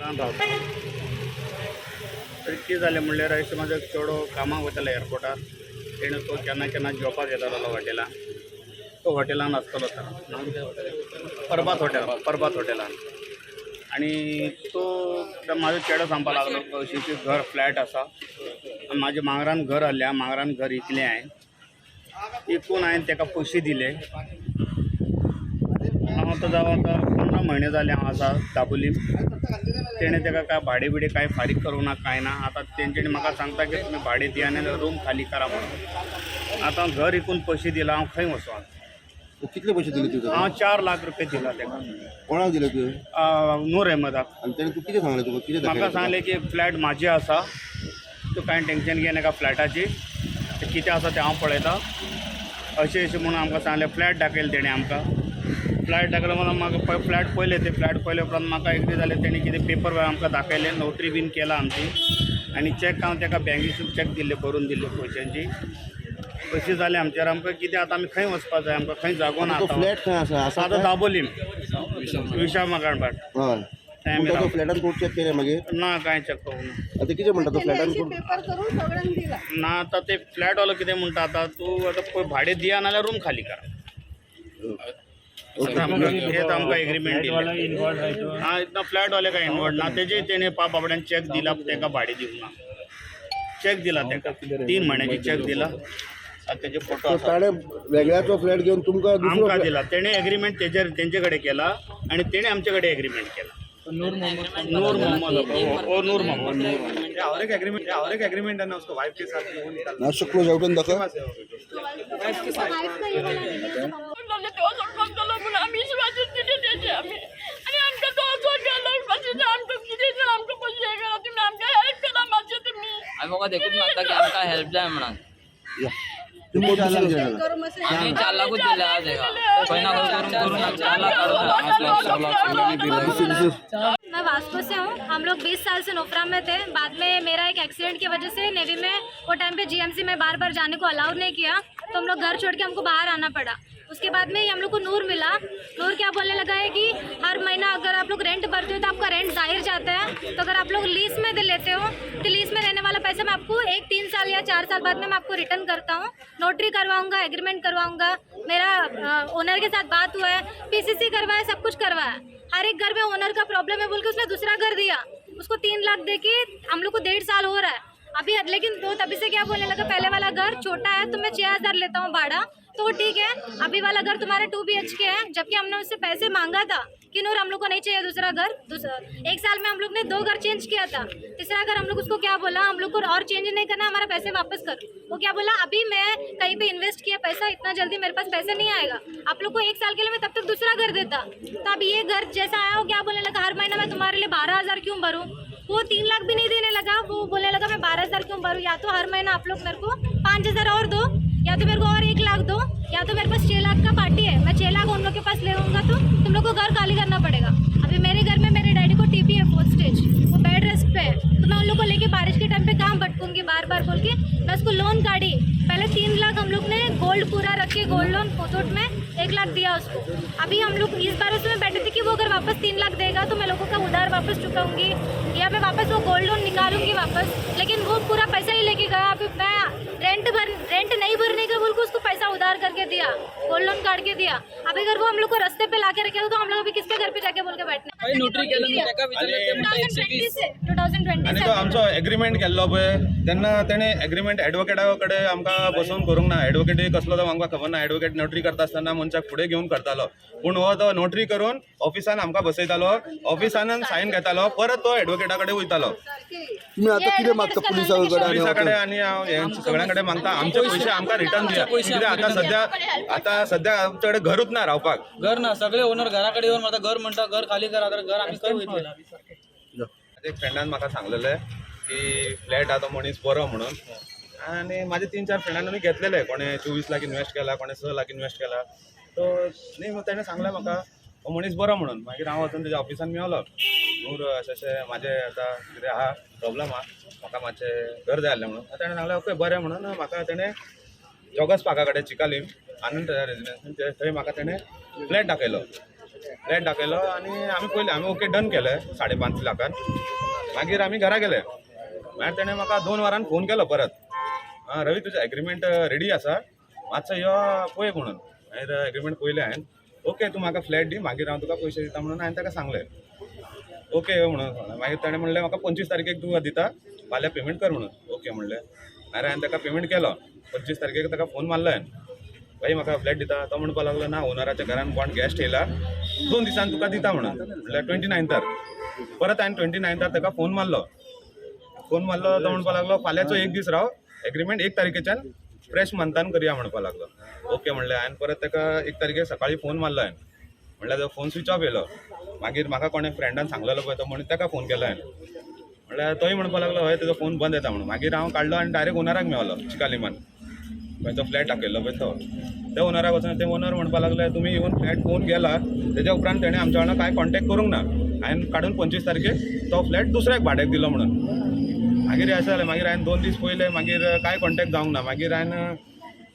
एअरपोर्टान रावता तर कितें जालें म्हणल्यार अशें म्हाजो चेडो कामाक वतालो एअरपोर्टार तेणें तो केन्ना केन्ना जेवपाक येतालो हॉटेलान तो हॉटेलान आसतलो परबात हॉटेलान आणि तो म्हाजो चेडो सांगपाक लागलो अशी घर फ्लॅट आसा आनी म्हाज्या मांगरान घर आहल्या मांगरान घर इकलें हांवें इकून हांवें ताका पयशे दिले हांव आतां जावं आतां 15 म्हयने जाले हांव आसा दाबोलीम तेणें ताका काय भाडे बिडे काय फारीक करूं ना कांय ना आतां तेंच्यांनी म्हाका सांगता की तुमी भाडें दिया आनी रूम खाली करा म्हणून आतां हांव घर इकून पयशे दिला हांव खंय वचूं आतां कितले पैसे दिले तुका हांव 4 लाख रुपये दिला ताका कोणाक दिले तुवें नूर अहमदाक आनी तेणें तूं कितें सांगलें तुका कितें म्हाका सांगलें की फ्लॅट म्हाजी आसा तूं कांय टेंशन घे नाका फ्लॅटाची कितें आसा तें हांव पळयतां अशें म्हणून आमकां सांगलें फ्लॅट दाखयलें तेणें आमकां फ्लॅट दाखयलो म्हणून म्हाका फ्लॅट पळयले ते फ्लॅट पळयले उपरांत म्हाका एकदां जालें तेणी कितें पेपर आमकां दाखयले नोटरी बीन केला आमची आनी चॅक हांव ताका बँकेसून चॅक दिल्ले बरोवन दिल्ले पयशांची अशें जालें आमचेर आमकां कितें आतां आमी खंय वचपाक जाय आमकां खंय जागो ना फ्लॅट खंय आसा आतां दाबोलीम विशाल मकाणबाट हय फ्लॅटान कोर्ट चॅक केलें मागीर ना कांय चॅक करूं ना आतां कितें म्हणटा तो फ्लॅटान कोर्ट पेपर करून सगळ्यांक दिला ना आतां ते फ्लॅटवालो कितें म्हणटा आतां तूं आतां भाडें दिया नाल्यार रूम खाली करा आमकां एग्रीमेंट दिलें हां इतना फ्लॅटवाले काय इनवॉल्ड ना तेजे तेणें बाबड्यान चॅक दिला ताका भाडें दिवंक ना चॅक दिला ताका 3 म्हयन्याची चॅक दिला तेजे फोटो ताणें वेगळ्याचो फ्लॅट घेवन तुमकां आमकां दिला तेणें एग्रीमेंट तेंचे कडेन केला आनी तेणें आमचे कडेन एग्रीमेंट केला नूर मोहम्मद ओ नूर मोहम्मद और एक एग्रीमेंट है ना उसको वाइफ के साथ वो निकाल ना शकलो जावटून दाखव आम्ही देखून मागता की आमकां हेल्प जाय म्हणून तुम्ही आम्ही 4 लाख दिले आज खंय ना खंय करून 4 लाख मैं वास्को से हूँ। हम लोग 20 साल से नोफरा में थे। बाद में मेरा एक एक्सीडेंट की वजह से नेवी में वो टाइम पे जीएमसी में बार बार जाने को अलाउ नहीं किया, तो हम लोग घर छोड़ के हमको बाहर आना पड़ा। उसके बाद में हम लोग को नूर मिला। नूर क्या बोलने लगा है कि हर महीना अगर आप लोग रेंट भरते हो तो आपका रेंट जाहिर जाता है, तो अगर आप लोग लीज में लेते हो तो लीज में रहने वाला पैसा मैं आपको 3 साल या 4 साल बाद में मैं आपको रिटर्न करता हूँ। नोटरी करवाऊंगा, एग्रीमेंट करवाऊंगा, मेरा ओनर के साथ बात हुआ है, पीसीसी करवाया, सब कुछ करवाया। हर एक घर में ओनर का प्रॉब्लम है बोल के उसने दूसरा घर दिया, उसको 3 लाख दे के हम लोग को 1.5 साल हो रहा है अभी। लेकिन तो तभी से क्या बोलने लगा, पहले वाला घर छोटा है तो मैं 6000 लेता हूँ भाड़ा, तो वो ठीक है। अभी वाला घर तुम्हारा 2 BHK है, जबकि हमने उससे पैसे मांगा था कि नूर हम लोग को नहीं चाहिए दूसरा घर। 1 साल में हम लोग ने 2 घर चेंज किया था। तीसरा घर हम लोग उसको क्या बोला, हम लोग को और चेंज नहीं करना, हमारा पैसे वापस कर। वो क्या बोला, अभी मैं कहीं पे इन्वेस्ट किया पैसा, इतना जल्दी मेरे पास पैसे नहीं आएगा, आप लोग को 1 साल के लिए मैं तब तक दूसरा घर देता। तो अब ये घर जैसा आया वो क्या बोलने लगा, हर महीना मैं तुम्हारे लिए 12,000 क्यों भरूँ। वो 3 लाख भी नहीं देने लगा, वो बोलने लगा मैं 12,000 क्यों भरूँ, या तो हर महीना आप लोग मेरे को 5,000 और दो, या तो मेरे को और 1 लाख दो, या तो मेरे पास 6 लाख का पार्टी है, मैं 6 लाख उन लोग के पास ले लूँगा तो तुम लोग को घर खाली करना पड़ेगा। अभी मेरे घर में मेरे डैडी को TB है 4th स्टेज, वो बेड रेस्ट पे है, तो मैं उन लोग को लेके बारिश के टाइम पे कहाँ भटकूंगी बार बार बोल के मैं उसको लोन काटी। पहले 3 लाख हम लोग ने गोल्ड पूरा रखे, गोल्ड लोन फोटोट में 1 लाख दिया उसको। अभी हम लोग इस बार उसमें बैठे थे कि वो अगर वापस 3 लाख देगा तो मैं लोगों का उधार वापस चुकाऊंगी या मैं वापस वो गोल्ड लोन निकालूंगी वापस, लेकिन वो पूरा पैसा ही लेके गया। अभी मैं रेंट नहीं भरने का बोल को उसको पैसा उधार करके दिया, गोल्ड लोन काट के दिया। अभी अगर वो हम लोग को रास्ते पे लाके रखे तो हम लोग अभी किसके घर पे जाके बोल के बैठने। नोटरी केलं त्याका विचारलं ते म्हणता 120 आणि 2020 तो आमचो एग्रीमेंट केल्लो पळय तेन्ना तेणे एग्रीमेंट एडवोकेटा कडेन आमकां बसोवन करूंक ना। एडवोकेट कसलो तो आमकां खबर ना, एडवोकेट नोटरी करता आसतना मनशाक फुडें घेवन करतालो, पूण हो तो नोटरी करून ऑफिसान आमकां बसयतालो, ऑफिसान सायन घेतालो, परत तो एडवोकेटा कडेन वयतालो। तुम्ही आता कितें मागता पुलिसा कडेन आनी हांव सगळ्यां कडेन मागता आमचे पयशे आमकां रिटर्न दिया, कित्याक आतां सध्या आमचे कडेन घरूच ना रावपाक। घर ना, सगळे ओनर घराकडे येऊन आता घर म्हणता घर खाली करा, तर घर आम्ही खंय वयतले। एक फ्रेंडान म्हाका सांगलेलें की फ्लॅट आतां मनीस बरो म्हणून, आनी म्हाजे 3-4 फ्रेंडांनी घेतलेले, कोणे 24 लाख इन्वेस्ट केला, कोणे 6 लाख इन्वेस्ट केला, तो न्ही ताणें सांगलें म्हाका हो मनीस बरो म्हणून। मागीर हांव वचून तेज्या ऑफिसान मेळलो, नूर अशें म्हाजें आतां कितें आहा प्रॉब्लम आहा, म्हाका मातशें घर जाय आसलें म्हणून। ताणें सांगलें ओके बरें म्हणून म्हाका तेणें जॉगर्स पार्का कडेन चिकालीम आनंद रेजिडेन्सी थंय म्हाका तेणें फ्लॅट दाखयलो। फ्लॅट दाखयलो आनी आमी ओके डन केलें 5.5 लाखान. मागीर आमी घरा गेले. मागीर तेणें म्हाका 2 वरान फोन केलो परत. रवी तुजें एग्रीमेंट रेडी आसा, मातसो यो पळय म्हणून. मागीर एग्रीमेंट पयलें हांवें. ओके तूं म्हाका फ्लॅट दी, मागीर हांव तुका पयशे दिता म्हणून हांवें ताका सांगलें. ओके म्हणून मागीर ताणें म्हणलें म्हाका 25 तारखेक तुका दिता, फाल्यां पेमेंट कर म्हणून. ओके म्हणलें. मागीर हांवें ताका पेमेंट केलो. 25 तारखेक ताका फोन मारलो हांवें. भाई म्हाका फ्लॅट दिता. तो म्हणपाक लागलो ना, ओनराच्या घरान कोण गॅस्ट येयला, 2 दिसान तुका दिता म्हणून. म्हणल्यार 29तार. परत हांवें 29तार ताका फोन मारलो. तो म्हणपाक लागलो फाल्यांचो 1 दीस राव, एग्रीमेंट 1 तारखेच्यान फ्रेश मंथान करया म्हणपाक लागलो. ओके म्हणलें. हांवें परत ताका 1 तारखेक सकाळीं फोन मारलो हांवें. म्हणल्यार तो फोन स्विच ऑफ येयलो. मागीर म्हाका कोणें फ्रेंडान सांगलेलो पळय तो म्हणून ताका फोन केलो हांवें. म्हणल्यार तोय म्हणपाक लागलो हय तेजो फोन बंद येता म्हणून. मागीर हांव काडलो आनी डायरेक्ट ओनराक मेळलो चिकालीमान. पळय तो फ्लॅट दाखयल्लो पळय तो. त्या ओनराक वचून ते ओनर म्हणपाक लागले तुमी येवन फ्लॅट पळोवन गेला, तेज्या उपरांत तेणें आमच्या वांगडा कांय कॉन्टॅक्ट करूंक ना. हांवें काडून 25 तारखेक तो फ्लॅट दुसऱ्याक भाड्याक दिलो म्हणून. मागीर अशें जालें. मागीर हांवें 2 दीस पयले मागीर कांय कॉन्टॅक्ट जावंक ना. मागीर हांवें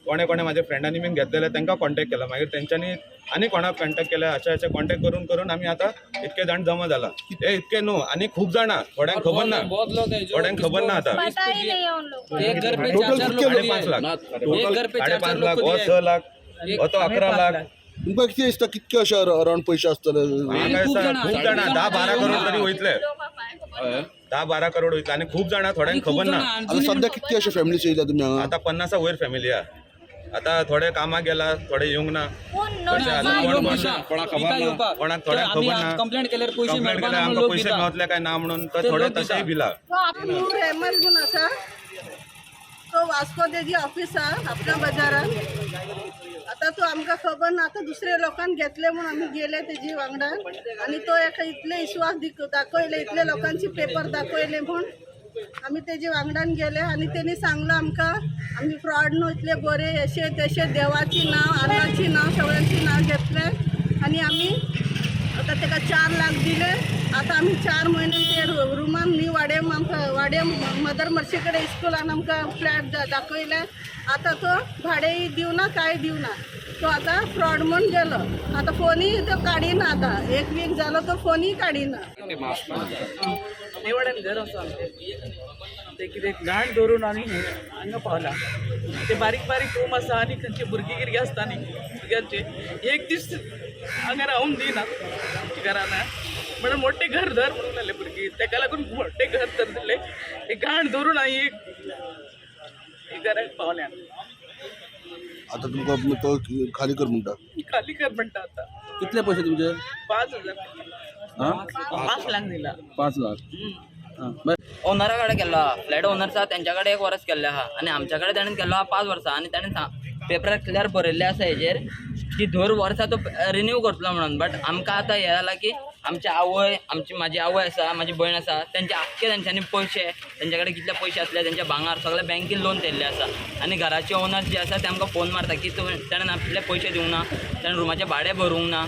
कोणे म्हाज्या फ्रेंडांनी बीन घेतलेले तांकां कॉन्टॅक्ट केला. मागीर तेंच्यांनी आनी कोणाक कॉन्टॅक्ट केले. अशें कॉन्टॅक्ट करून आमी आतां इतके जाण जमा जाला. हे इतके न्हू, आनी खूब जाणां. थोड्यांक खबर ना, थोड्यांक खबर ना आतां. पता ही नहीं है उन लोग को. एक घर पे टोटल 4 कितके लोग लोक? 5.5 लाख. एक घर पे 5.5 4 लाख, लोग हो 6 लाख, हो तो 11 लाख. तुमकां कितें दिसता कितके अशे अरावंड पयशे आसतले? म्हाका खूब दिसता जाणां. खूब जाणां 10-12 करोड तरी वयतले. 10-12 करोड वयतले आनी खूब जाणां थोड्यांक खबर ना. आता सध्या कितके अशे फॅमिलीचे येयल्या तुमी हांगा? आतां 50 वयर फॅमिली आहा. आतां थोडे कामाक गेला, थोडे येवंक ना. उन कोणाक थोड्यांक खबर ना. कंप्लेंट केल्यार पैसे कंप्लेंट केल्यार आमकां पयशे मेळटले काय ना म्हणून तर थोडे तशेंय भिला. नूर अहमद म्हणून आसा तो वास्को तेजी ऑफिस आहा आपल्या बाजारात. आता तो आमकां खबर ना. आता दुसरे लोकांक घेतले म्हणून आमी गेले तेजी वांगडा आनी तो एका इतले विश्वास दाखयले, इतले लोकांची पेपर दाखयले म्हूण आमी तेजे वांगडान गेले आनी तेणी सांगलो आमकां आमी फ्रॉड न्हू, इतले बरे अशे तशे देवाची नांव, आल्लाची नांव, सगळ्यांची नांव घेतले आनी आमी आतां ताका 4 लाख दिले. आतां आमी 4 म्हयने ते रुमान न्ही वाड्याम मदर मर्शी कडेन इस्कुलान आमकां फ्लॅट दाखयले. आतां तो भाडेय दिवना, कांय दिवना. तो आतां फ्रॉड म्हूण गेलो. आतां फोनूय तो काडिना. आतां 1 वीक जालो तो फोनूय काडिना. निवडन घर असो आमचें ते कितें घाण धरून आनी हांगा पावला. ते बारीक बारीक रूम आसा आनी खंयची भुरगीं कितें आसता न्ही भुरग्यांचे एक दीस हांगा रावूंक दिना आमच्या घरान. म्हणून मोठे घर धर म्हणून लागले भुरगीं. ताका लागून मोठे घर धर दिले. हे घाण धरून हांवें एक घराक पावल्या. आता तुमकां तो खाली कर म्हणटा. खाली कर म्हणटा. आतां कितले पैसे तुमचे? 5 लाख दिला. 5 लाख. ओनरा कडेन केल्लो आहा. फ्लॅट ओनर आसा तेंच्या कडेन 1 वर्स केल्लें आहा आनी आमच्या कडेन ताणें केल्लो आहा 5 वर्सां. आनी ताणें पेपरार क्लियर बरयल्लें आसा हेजेर की दर वर्सा तो रिन्यू करतलो म्हणून. बट आमकां आतां हें जालां की आमची आवय, म्हाजी आवय आसा, म्हाजी भयण आसा, तेंच्यांनी पयशे, तेंच्या कडेन कितले पयशे आसले, तेंचे भांगार सगळे बँकेन लोन केल्ले आसा. आनी घराचे ओनर जे आसा ते आमकां फोन मारता की ताणें आपले पयशे दिवंक ना, ताणें रुमाचें भाडें भरूंक ना.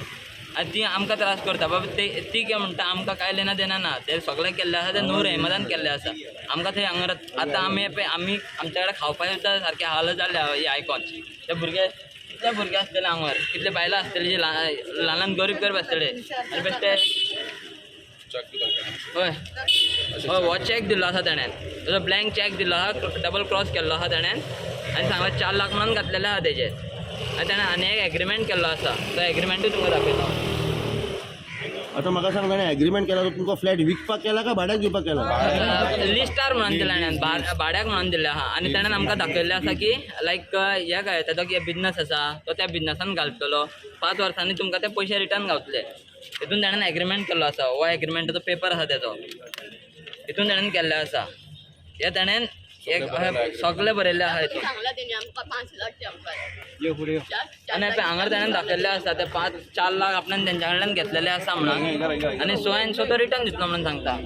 आनी ती आमकां त्रास करता. बाबा ती कितें म्हणटा आमकां कांय लेना देना ना. ते सगळें केल्लें आसा ते नूर अहमदान केल्लें आसा. आमकां थंय हांगा आतां आमी आमच्या कडेन खावपाचें सुद्दां सारकें हाल जाल्ले हें आयकोन. ते भुरगे कितले भुरगे आसतले हांगार, कितले बायलां आसतली जी ल्हान गरीब गरीब आसतले आनी बेश्टे. हय हय हो चॅक दिल्लो आसा ताणें. ताजो ब्लँक चॅक दिल्लो आहा, डबल क्रॉस केल्लो आहा ताणें आनी सांगला 4 लाख म्हणून घातलेले आहा तेजे. आनी ताणें आनी एक एग्रीमेंट केल्लो आसा. तो एग्रीमेंटूय तुमकां दाखयता. आता म्हाका सांग ताणें एग्रीमेंट केला तो तुमकां फ्लॅट विकपाक केला काय भाड्याक दिवपाक केला? लिस्टार म्हणून दिलें हांवें, भाड्याक म्हणून दिलें आहा. आनी ताणें आमकां दाखयल्लें आसा की लायक हे काय ताजो कितें बिजनस आसा तो त्या बिजनसान घालतलो. 5 वर्सांनी तुमकां ते पयशे रिटर्न गावतले. हितून ताणें एग्रीमेंट केल्लो आसा. हो एग्रीमेंटाचो पेपर आसा तेजो. हितून ताणें केल्लें आसा. हे ताणें सगळें बरयल्लें आहा हितून. आनी हांगा ताणें दाखयल्लें आसा ते 4 लाख आपल्यान तेंच्या कडल्यान घेतलेले आसा म्हणून. आनी सो एन सो तो रिटर्न दितलो म्हणून सांगता.